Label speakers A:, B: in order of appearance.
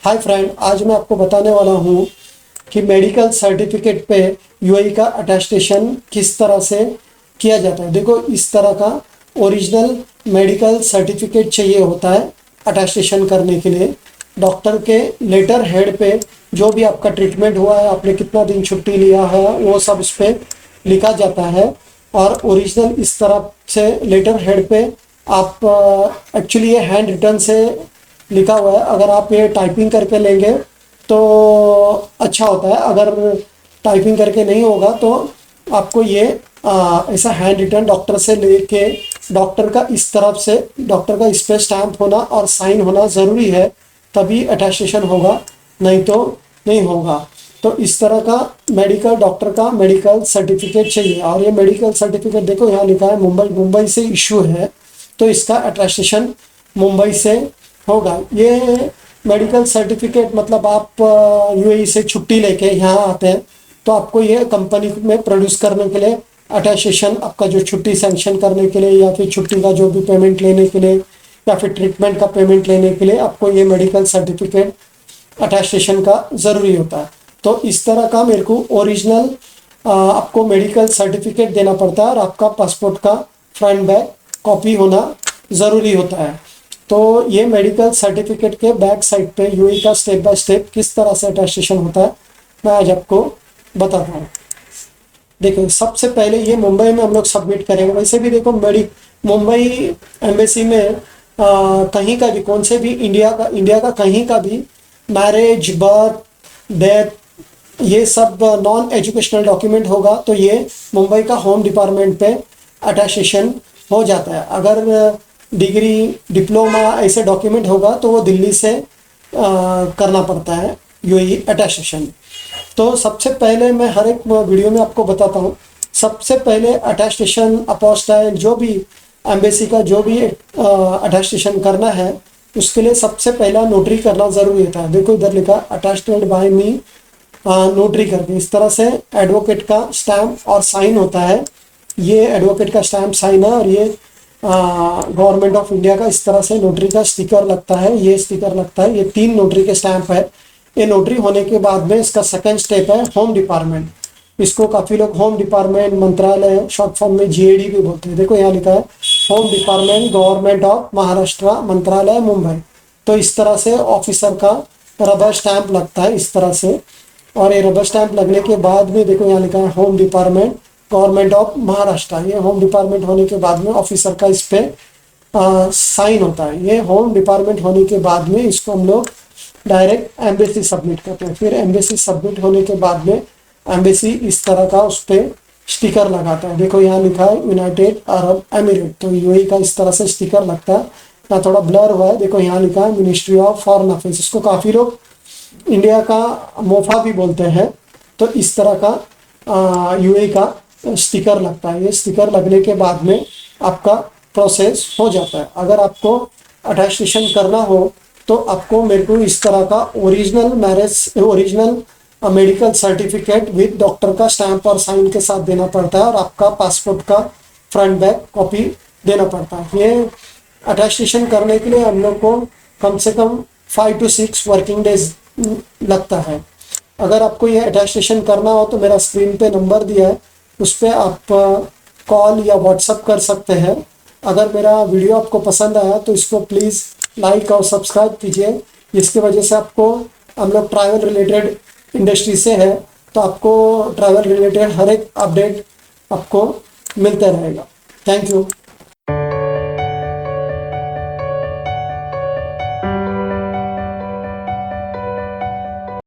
A: Hi friend, आज मैं आपको बताने वाला हूँ कि मेडिकल सर्टिफिकेट पे यूएई का अटेस्टेशन किस तरह से किया जाता है। देखो, इस तरह का ओरिजिनल मेडिकल सर्टिफिकेट चाहिए होता है अटेस्टेशन करने के लिए। डॉक्टर के लेटर हेड पे जो भी आपका ट्रीटमेंट हुआ है, आपने कितना दिन छुट्टी लिया है, वो सब इस पर लिखा जाता है। और ओरिजिनल इस तरह से लेटर हेड पे आप एक्चुअली ये हैंड रिटन से लिखा हुआ है। अगर आप ये टाइपिंग करके लेंगे तो अच्छा होता है, अगर टाइपिंग करके नहीं होगा तो आपको ये ऐसा हैंड रिटन डॉक्टर से लेके डॉक्टर का इस तरफ से डॉक्टर का इस पे स्टैम्प होना और साइन होना ज़रूरी है, तभी अटेस्टेशन होगा, नहीं तो नहीं होगा। तो इस तरह का मेडिकल डॉक्टर का मेडिकल सर्टिफिकेट चाहिए। और ये मेडिकल सर्टिफिकेट देखो यहाँ लिखा है मुंबई से इशू है, तो इसका अटेस्टेशन मुंबई से होगा। ये मेडिकल सर्टिफिकेट मतलब आप यूएई से छुट्टी लेके यहाँ आते हैं तो आपको ये कंपनी में प्रोड्यूस करने के लिए अटेस्टेशन, आपका जो छुट्टी सैंक्शन करने के लिए या फिर छुट्टी का जो भी पेमेंट लेने के लिए या फिर ट्रीटमेंट का पेमेंट लेने के लिए आपको ये मेडिकल सर्टिफिकेट अटेस्टेशन का ज़रूरी होता है। तो इस तरह का मेरे को ओरिजिनल आपको मेडिकल सर्टिफिकेट देना पड़ता है और आपका पासपोर्ट का फ्रंट बैक कॉपी होना ज़रूरी होता है। तो ये मेडिकल सर्टिफिकेट के बैक साइड पे यूएई का स्टेप बाय स्टेप किस तरह से अटेस्टेशन होता है मैं आज आपको बताता हूँ। देखो, सबसे पहले ये मुंबई में हम लोग सबमिट करेंगे। वैसे भी देखो, मुंबई एम्बेसी में कहीं का भी, कौन से भी इंडिया का कहीं का भी मैरिज, बर्थ, डेथ, ये सब नॉन एजुकेशनल डॉक्यूमेंट होगा तो ये मुंबई का होम डिपार्टमेंट पे अटेस्टेशन हो जाता है। अगर डिग्री, डिप्लोमा ऐसे डॉक्यूमेंट होगा तो वो दिल्ली से करना पड़ता है यूएई अटेस्टेशन। तो सबसे पहले मैं हर एक वीडियो में आपको बताता हूँ। सबसे पहले अटेस्टेशन अपोस्टाइल जो भी एम्बेसी का जो भी अटेस्टेशन करना है उसके लिए सबसे पहला नोटरी करना ज़रूरी होता है। देखो इधर लिखा अटेस्टेड बाय मी नोटरी करके, इस तरह से एडवोकेट का स्टैम्प और साइन होता है। ये एडवोकेट का स्टैम्प साइन है और ये गवर्नमेंट ऑफ इंडिया का इस तरह से नोटरी का स्टिकर लगता है, ये स्टिकर लगता है। ये 3 नोटरी के स्टैम्प है। ये नोटरी होने के बाद में इसका सेकंड स्टेप है होम डिपार्टमेंट। इसको काफ़ी लोग होम डिपार्टमेंट, मंत्रालय, शॉर्ट फॉर्म में जीएडी भी बोलते हैं। देखो यहाँ लिखा है home department, government of Maharashtra, मंत्रालय, मुंबई। तो इस तरह से ऑफिसर का रबर स्टैंप लगता है इस तरह से। और ये रबर स्टैंप लगने के बाद में देखो यहाँ लिखा है home department, government of Maharashtra. ये होम डिपार्टमेंट होने के बाद में ऑफिसर का इस पे साइन होता है। ये होम डिपार्टमेंट होने के बाद में इसको हम लोग डायरेक्ट एम्बेसी सबमिट करते हैं। फिर एम्बेसी सबमिट होने के बाद में एम्बेसी इस तरह का उस पर स्टिकर लगाता है। देखो यहाँ लिखा है यूनाइटेड अरब एमिरेट, तो यूएई का इस तरह से स्टिकर लगता है। यहाँ थोड़ा ब्लर हुआ है, देखो यहाँ लिखा है मिनिस्ट्री ऑफ फॉरेन अफेयर्स। इसको काफ़ी लोग इंडिया का मोफा भी बोलते हैं। तो इस तरह का यूएई का स्टिकर लगता है। ये स्टिकर लगने के बाद में आपका प्रोसेस हो जाता है। अगर आपको अटेस्टेशन करना हो तो आपको मेरे को इस तरह का original medical certificate with doctor का स्टैम्प और साइन के साथ देना पड़ता है और आपका पासपोर्ट का फ्रंट बैक कॉपी देना पड़ता है। ये अटेस्टेशन करने के लिए हम लोग को कम से कम 5 to 6 वर्किंग डेज लगता है। अगर आपको ये अटेस्टेशन करना हो तो मेरा स्क्रीन पे नंबर दिया है, उस पर आप कॉल या व्हाट्सअप कर सकते हैं। अगर मेरा वीडियो आपको पसंद आया तो इसको प्लीज़ लाइक और सब्सक्राइब कीजिए। इसके वजह से आपको, हम लोग ट्रैवल रिलेटेड इंडस्ट्री से है तो आपको ट्रैवल रिलेटेड हर एक अपडेट आपको मिलता रहेगा। Thank you.